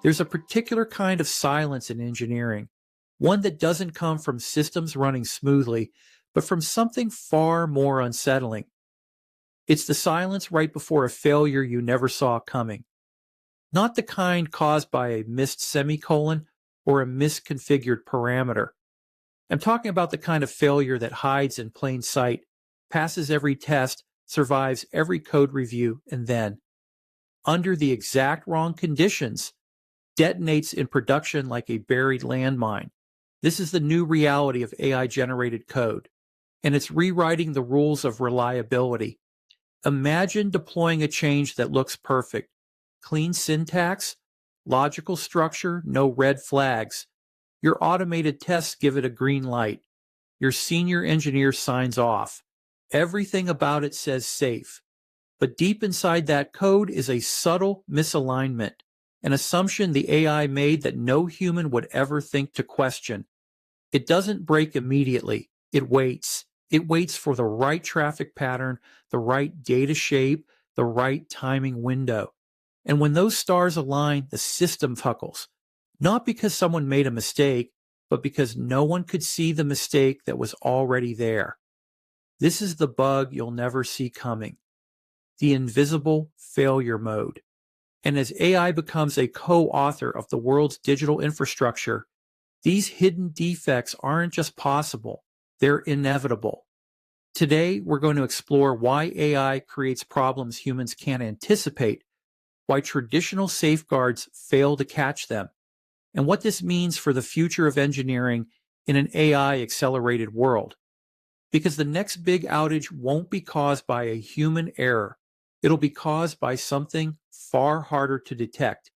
There's a particular kind of silence in engineering, one that doesn't come from systems running smoothly, but from something far more unsettling. It's the silence right before a failure you never saw coming. Not the kind caused by a missed semicolon or a misconfigured parameter. I'm talking about the kind of failure that hides in plain sight, passes every test, survives every code review, and then, under the exact wrong conditions, detonates in production like a buried landmine. This is the new reality of AI-generated code, and it's rewriting the rules of reliability. Imagine deploying a change that looks perfect. Clean syntax, logical structure, no red flags. Your automated tests give it a green light. Your senior engineer signs off. Everything about it says safe. But deep inside that code is a subtle misalignment, an assumption the AI made that no human would ever think to question. It doesn't break immediately. It waits. It waits for the right traffic pattern, the right data shape, the right timing window. And when those stars align, the system buckles. Not because someone made a mistake, but because no one could see the mistake that was already there. This is the bug you'll never see coming. The invisible failure mode. And as AI becomes a co-author of the world's digital infrastructure, these hidden defects aren't just possible, they're inevitable. Today, we're going to explore why AI creates problems humans can't anticipate, why traditional safeguards fail to catch them, and what this means for the future of engineering in an AI-accelerated world. Because the next big outage won't be caused by a human error. It'll be caused by something far harder to detect,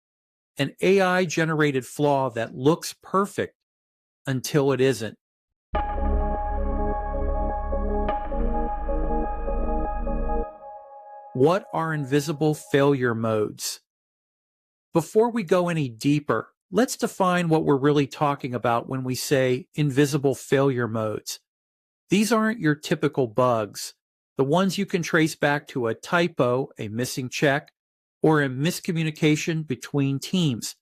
an AI-generated flaw that looks perfect until it isn't. What are invisible failure modes? Before we go any deeper, let's define what we're really talking about when we say invisible failure modes. These aren't your typical bugs, the ones you can trace back to a typo, a missing check, or a miscommunication between teams.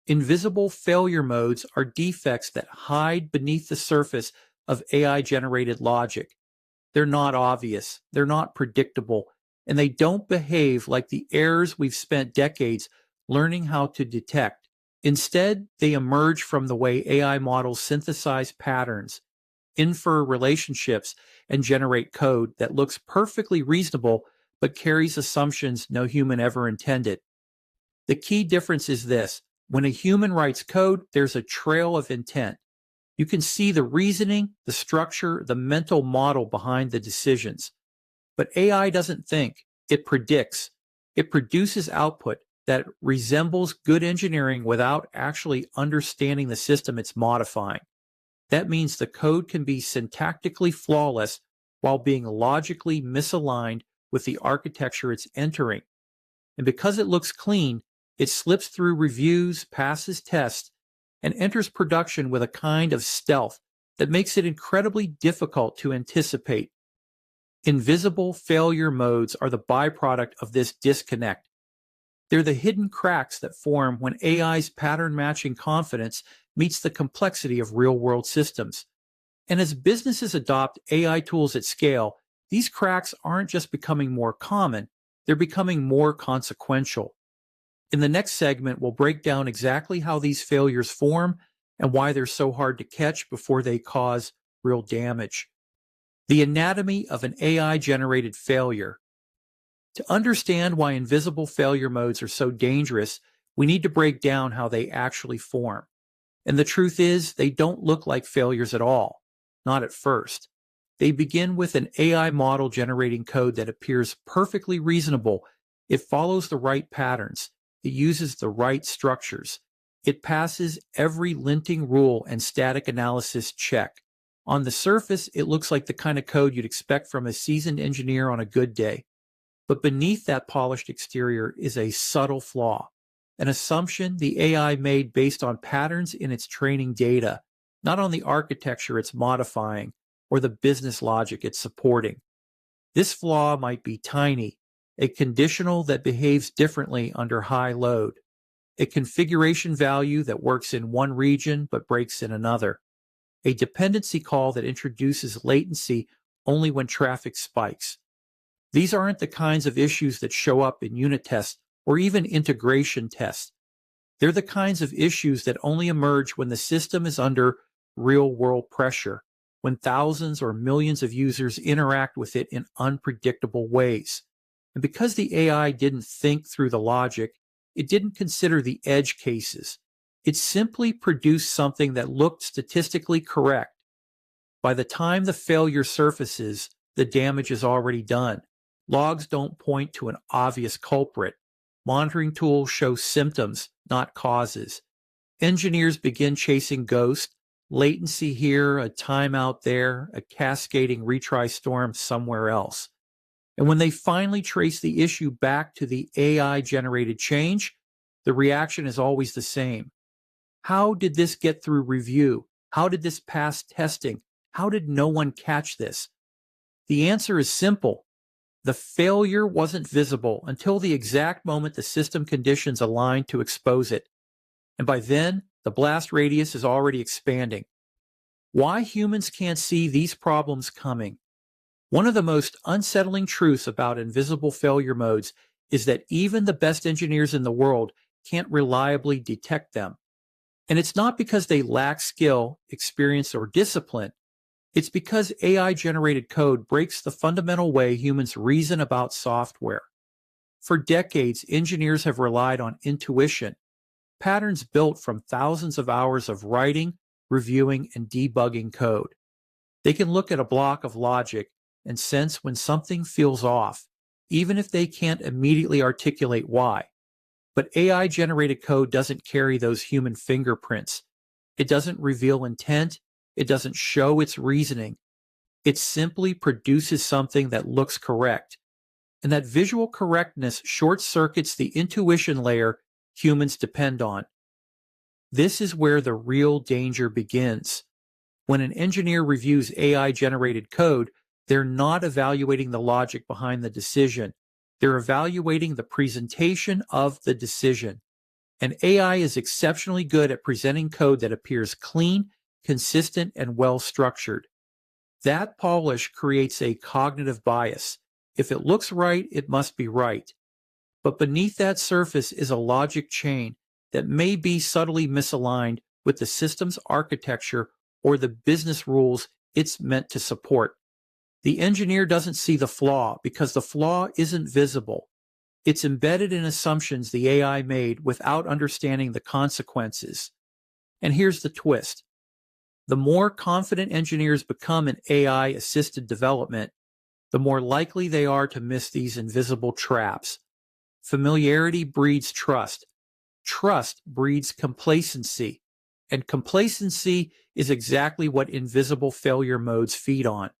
Invisible failure modes are defects that hide beneath the surface of AI-generated logic. They're not obvious, they're not predictable, and they don't behave like the errors we've spent decades learning how to detect. Instead, they emerge from the way AI models synthesize patterns, infer relationships, and generate code that looks perfectly reasonable but carries assumptions no human ever intended. The key difference is this: when a human writes code, there's a trail of intent. You can see the reasoning, the structure, the mental model behind the decisions. But AI doesn't think, it predicts. It produces output that resembles good engineering without actually understanding the system it's modifying. That means the code can be syntactically flawless while being logically misaligned with the architecture it's entering. And because it looks clean, it slips through reviews, passes tests, and enters production with a kind of stealth that makes it incredibly difficult to anticipate. Invisible failure modes are the byproduct of this disconnect. They're the hidden cracks that form when AI's pattern-matching confidence meets the complexity of real-world systems. And as businesses adopt AI tools at scale, these cracks aren't just becoming more common, they're becoming more consequential. In the next segment, we'll break down exactly how these failures form and why they're so hard to catch before they cause real damage. The anatomy of an AI-generated failure. To understand why invisible failure modes are so dangerous, we need to break down how they actually form. And the truth is, they don't look like failures at all, not at first. They begin with an AI model generating code that appears perfectly reasonable. It follows the right patterns. It uses the right structures. It passes every linting rule and static analysis check. On the surface, it looks like the kind of code you'd expect from a seasoned engineer on a good day. But beneath that polished exterior is a subtle flaw, an assumption the AI made based on patterns in its training data, not on the architecture it's modifying or the business logic it's supporting. This flaw might be tiny, a conditional that behaves differently under high load, a configuration value that works in one region but breaks in another, a dependency call that introduces latency only when traffic spikes. These aren't the kinds of issues that show up in unit tests or even integration tests. They're the kinds of issues that only emerge when the system is under real-world pressure, when thousands or millions of users interact with it in unpredictable ways. And because the AI didn't think through the logic, it didn't consider the edge cases. It simply produced something that looked statistically correct. By the time the failure surfaces, the damage is already done. Logs don't point to an obvious culprit. Monitoring tools show symptoms, not causes. Engineers begin chasing ghosts, latency here, a timeout there, a cascading retry storm somewhere else. And when they finally trace the issue back to the AI-generated change, the reaction is always the same. How did this get through review? How did this pass testing? How did no one catch this? The answer is simple. The failure wasn't visible until the exact moment the system conditions aligned to expose it. And by then, the blast radius is already expanding. Why humans can't see these problems coming? One of the most unsettling truths about invisible failure modes is that even the best engineers in the world can't reliably detect them. And it's not because they lack skill, experience, or discipline. It's because AI-generated code breaks the fundamental way humans reason about software. For decades, engineers have relied on intuition, patterns built from thousands of hours of writing, reviewing, and debugging code. They can look at a block of logic and sense when something feels off, even if they can't immediately articulate why. But AI-generated code doesn't carry those human fingerprints. It doesn't reveal intent. It doesn't show its reasoning. It simply produces something that looks correct. And that visual correctness short-circuits the intuition layer humans depend on. This is where the real danger begins. When an engineer reviews AI-generated code, they're not evaluating the logic behind the decision. They're evaluating the presentation of the decision. And AI is exceptionally good at presenting code that appears clean, consistent, and well-structured. That polish creates a cognitive bias. If it looks right, it must be right. But beneath that surface is a logic chain that may be subtly misaligned with the system's architecture or the business rules it's meant to support. The engineer doesn't see the flaw because the flaw isn't visible. It's embedded in assumptions the AI made without understanding the consequences. And here's the twist. The more confident engineers become in AI-assisted development, the more likely they are to miss these invisible traps. Familiarity breeds trust. Trust breeds complacency. And complacency is exactly what invisible failure modes feed on.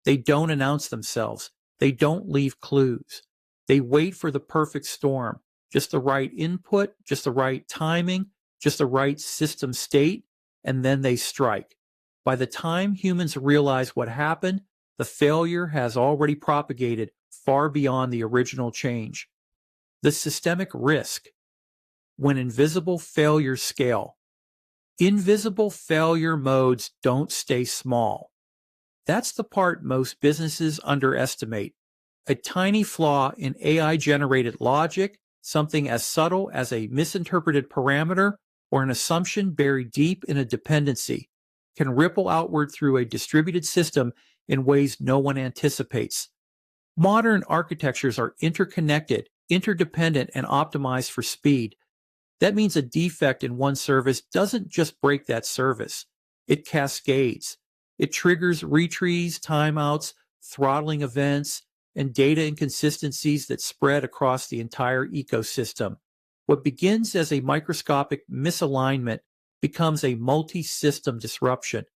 They don't announce themselves. They don't leave clues. They wait for the perfect storm, just the right input, just the right timing, just the right system state, and then they strike. By the time humans realize what happened, the failure has already propagated far beyond the original change. The systemic risk. When invisible failures scale. Invisible failure modes don't stay small. That's the part most businesses underestimate. A tiny flaw in AI-generated logic, something as subtle as a misinterpreted parameter or an assumption buried deep in a dependency, can ripple outward through a distributed system in ways no one anticipates. Modern architectures are interconnected, interdependent, and optimized for speed. That means a defect in one service doesn't just break that service. It cascades. It triggers retries, timeouts, throttling events, and data inconsistencies that spread across the entire ecosystem. What begins as a microscopic misalignment becomes a multi-system disruption.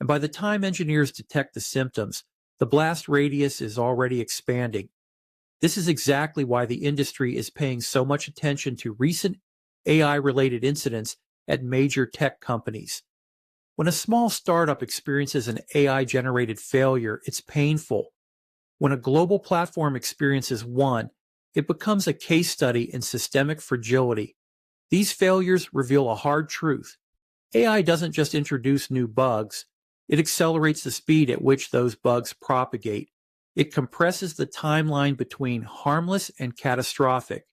And by the time engineers detect the symptoms, the blast radius is already expanding. This is exactly why the industry is paying so much attention to recent AI-related incidents at major tech companies. When a small startup experiences an AI-generated failure, it's painful. When a global platform experiences one, it becomes a case study in systemic fragility. These failures reveal a hard truth. AI doesn't just introduce new bugs, it accelerates the speed at which those bugs propagate. It compresses the timeline between harmless and catastrophic.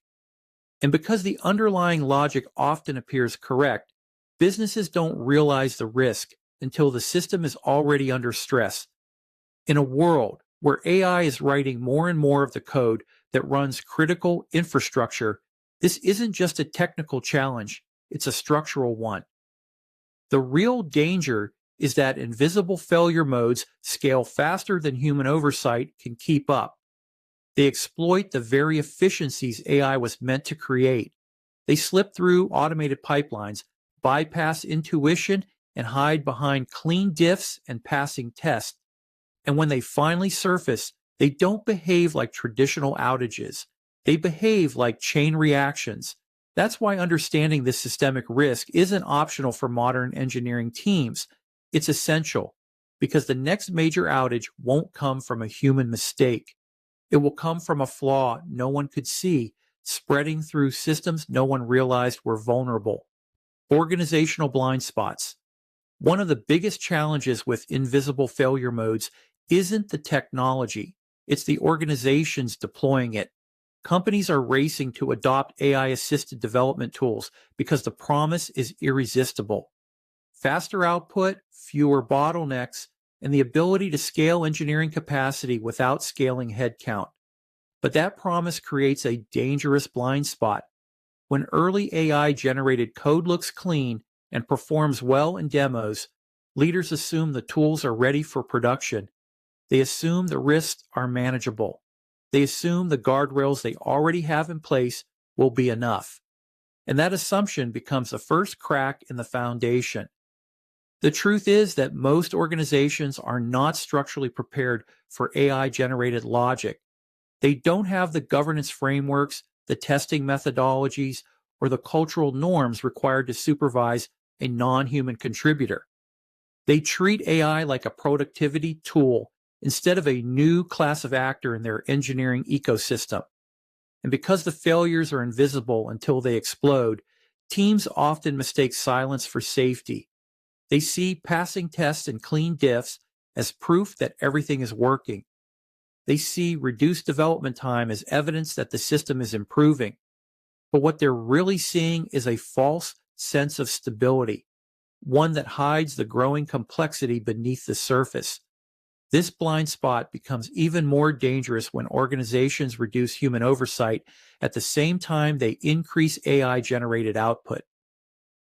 And because the underlying logic often appears correct, businesses don't realize the risk until the system is already under stress. In a world where AI is writing more and more of the code that runs critical infrastructure, this isn't just a technical challenge, it's a structural one. The real danger is that invisible failure modes scale faster than human oversight can keep up. They exploit the very efficiencies AI was meant to create. They slip through automated pipelines, bypass intuition, and hide behind clean diffs and passing tests. And when they finally surface, they don't behave like traditional outages. They behave like chain reactions. That's why understanding this systemic risk isn't optional for modern engineering teams. It's essential, because the next major outage won't come from a human mistake. It will come from a flaw no one could see, spreading through systems no one realized were vulnerable. Organizational blind spots. One of the biggest challenges with invisible failure modes isn't the technology, it's the organizations deploying it. Companies are racing to adopt AI-assisted development tools because the promise is irresistible. Faster output, fewer bottlenecks, and the ability to scale engineering capacity without scaling headcount. But that promise creates a dangerous blind spot. When early AI-generated code looks clean and performs well in demos, leaders assume the tools are ready for production. They assume the risks are manageable. They assume the guardrails they already have in place will be enough. And that assumption becomes the first crack in the foundation. The truth is that most organizations are not structurally prepared for AI-generated logic. They don't have the governance frameworks, the testing methodologies, or the cultural norms required to supervise a non-human contributor. They treat AI like a productivity tool instead of a new class of actor in their engineering ecosystem. And because the failures are invisible until they explode, teams often mistake silence for safety. They see passing tests and clean diffs as proof that everything is working. They see reduced development time as evidence that the system is improving. But what they're really seeing is a false sense of stability, one that hides the growing complexity beneath the surface. This blind spot becomes even more dangerous when organizations reduce human oversight at the same time they increase AI-generated output.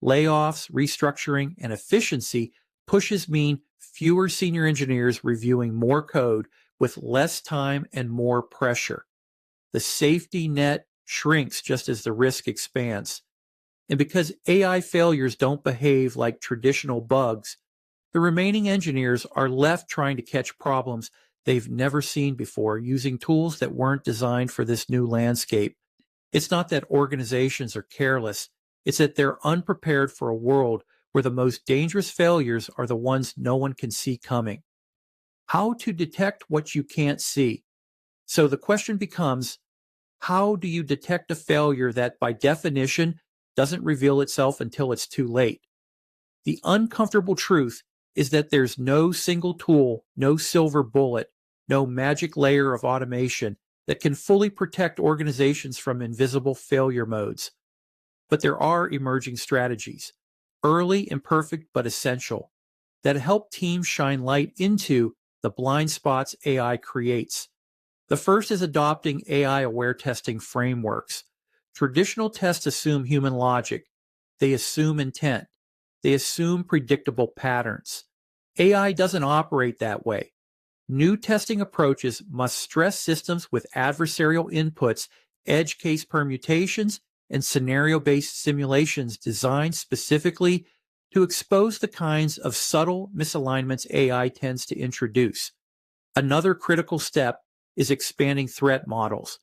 Layoffs, restructuring, and efficiency pushes mean fewer senior engineers reviewing more code with less time and more pressure. The safety net shrinks just as the risk expands. And because AI failures don't behave like traditional bugs, the remaining engineers are left trying to catch problems they've never seen before using tools that weren't designed for this new landscape. It's not that organizations are careless, it's that they're unprepared for a world where the most dangerous failures are the ones no one can see coming. How to detect what you can't see? So the question becomes, how do you detect a failure that by definition doesn't reveal itself until it's too late? The uncomfortable truth is that there's no single tool, no silver bullet, no magic layer of automation that can fully protect organizations from invisible failure modes. But there are emerging strategies, early, imperfect, but essential, that help teams shine light into the blind spots AI creates. The first is adopting AI-aware testing frameworks. Traditional tests assume human logic. They assume intent. They assume predictable patterns. AI doesn't operate that way. New testing approaches must stress systems with adversarial inputs, edge case permutations, and scenario-based simulations designed specifically to expose the kinds of subtle misalignments AI tends to introduce. Another critical step is expanding threat models.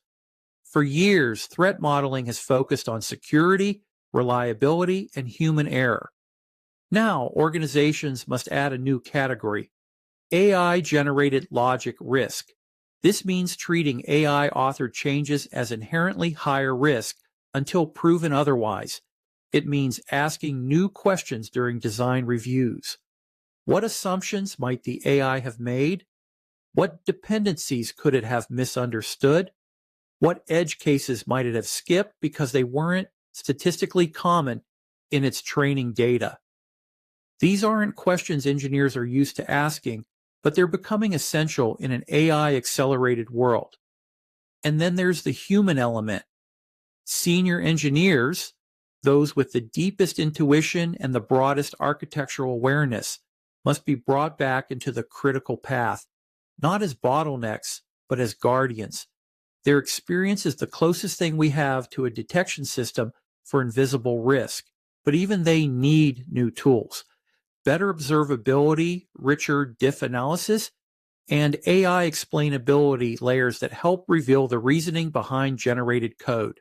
For years, threat modeling has focused on security, reliability, and human error. Now, organizations must add a new category, AI-generated logic risk. This means treating AI-authored changes as inherently higher risk until proven otherwise. It means asking new questions during design reviews. What assumptions might the AI have made? What dependencies could it have misunderstood? What edge cases might it have skipped because they weren't statistically common in its training data? These aren't questions engineers are used to asking, but they're becoming essential in an AI-accelerated world. And then there's the human element. Senior engineers, those with the deepest intuition and the broadest architectural awareness, must be brought back into the critical path, not as bottlenecks, but as guardians. Their experience is the closest thing we have to a detection system for invisible risk, but even they need new tools. Better observability, richer diff analysis, and AI explainability layers that help reveal the reasoning behind generated code.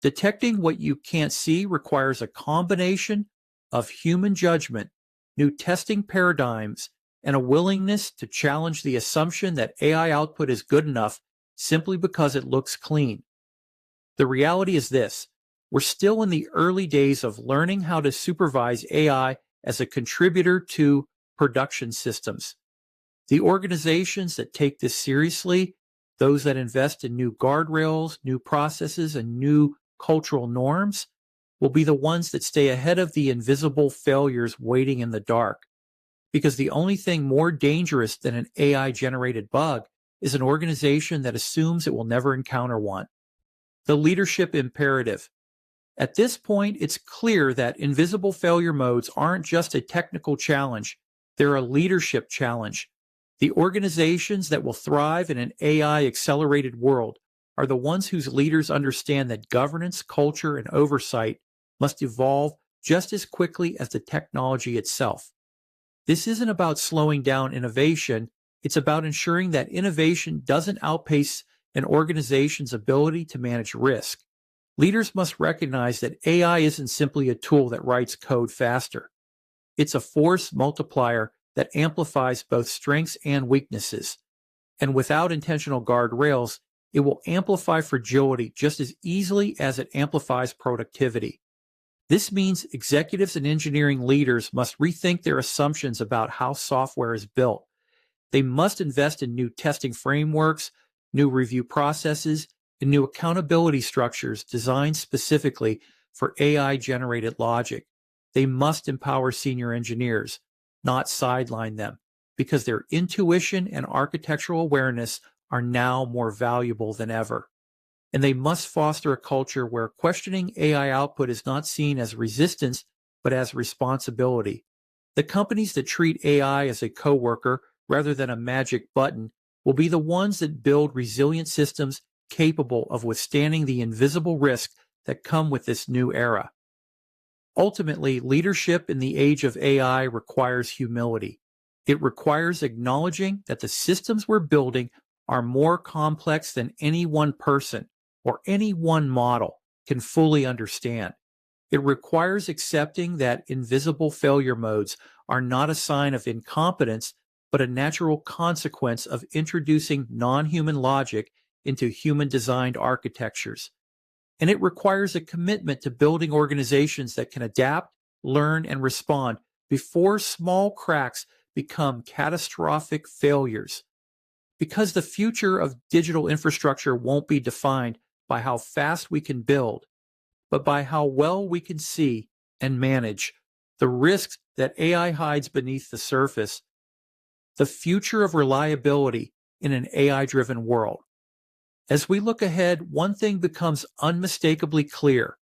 Detecting what you can't see requires a combination of human judgment, new testing paradigms, and a willingness to challenge the assumption that AI output is good enough simply because it looks clean. The reality is this: we're still in the early days of learning how to supervise AI as a contributor to production systems. The organizations that take this seriously, those that invest in new guardrails, new processes, and new cultural norms, will be the ones that stay ahead of the invisible failures waiting in the dark. Because the only thing more dangerous than an AI-generated bug is an organization that assumes it will never encounter one. The leadership imperative. At this point, it's clear that invisible failure modes aren't just a technical challenge, they're a leadership challenge. The organizations that will thrive in an AI-accelerated world are the ones whose leaders understand that governance, culture, and oversight must evolve just as quickly as the technology itself. This isn't about slowing down innovation, it's about ensuring that innovation doesn't outpace an organization's ability to manage risk. Leaders must recognize that AI isn't simply a tool that writes code faster. It's a force multiplier that amplifies both strengths and weaknesses. And without intentional guardrails, it will amplify fragility just as easily as it amplifies productivity. This means executives and engineering leaders must rethink their assumptions about how software is built. They must invest in new testing frameworks, new review processes, and new accountability structures designed specifically for AI-generated logic. They must empower senior engineers, not sideline them, because their intuition and architectural awareness are now more valuable than ever. And they must foster a culture where questioning AI output is not seen as resistance, but as responsibility. The companies that treat AI as a coworker rather than a magic button will be the ones that build resilient systems capable of withstanding the invisible risks that come with this new era. Ultimately, leadership in the age of AI requires humility. It requires acknowledging that the systems we're building are more complex than any one person or any one model can fully understand. It requires accepting that invisible failure modes are not a sign of incompetence, but a natural consequence of introducing non-human logic into human-designed architectures. And it requires a commitment to building organizations that can adapt, learn, and respond before small cracks become catastrophic failures. Because the future of digital infrastructure won't be defined by how fast we can build, but by how well we can see and manage the risks that AI hides beneath the surface. The future of reliability in an AI-driven world. As we look ahead, one thing becomes unmistakably clear.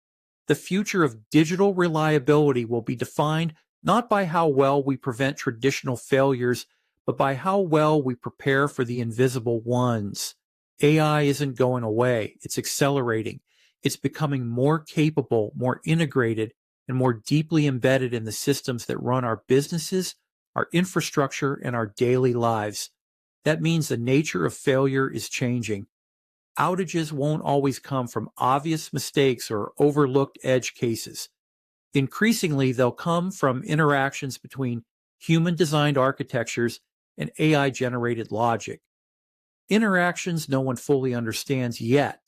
The future of digital reliability will be defined not by how well we prevent traditional failures, but by how well we prepare for the invisible ones. AI isn't going away, it's accelerating. It's becoming more capable, more integrated, and more deeply embedded in the systems that run our businesses, our infrastructure, and our daily lives. That means the nature of failure is changing. Outages won't always come from obvious mistakes or overlooked edge cases. Increasingly, they'll come from interactions between human-designed architectures and AI-generated logic. Interactions no one fully understands yet.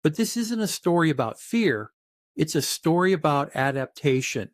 But this isn't a story about fear. It's a story about adaptation.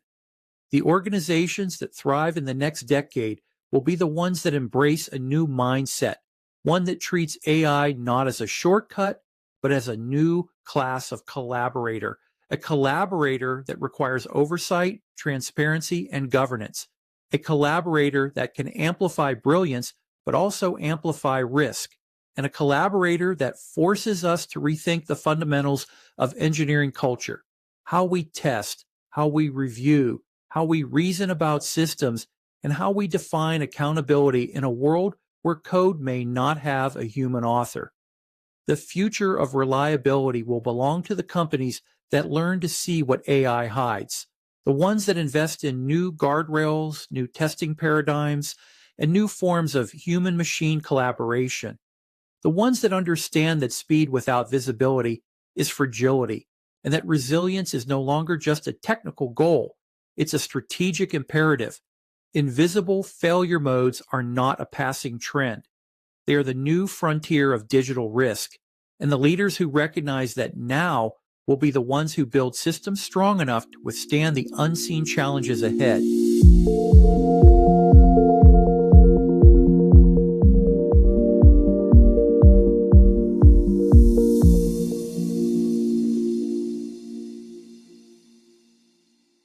The organizations that thrive in the next decade will be the ones that embrace a new mindset, one that treats AI not as a shortcut, but as a new class of collaborator, a collaborator that requires oversight, transparency, and governance, a collaborator that can amplify brilliance, but also amplify risk, and a collaborator that forces us to rethink the fundamentals of engineering culture, how we test, how we review, how we reason about systems, and how we define accountability in a world where code may not have a human author. The future of reliability will belong to the companies that learn to see what AI hides, the ones that invest in new guardrails, new testing paradigms, and new forms of human-machine collaboration, the ones that understand that speed without visibility is fragility, and that resilience is no longer just a technical goal, it's a strategic imperative. Invisible failure modes are not a passing trend. They are the new frontier of digital risk, and the leaders who recognize that now will be the ones who build systems strong enough to withstand the unseen challenges ahead.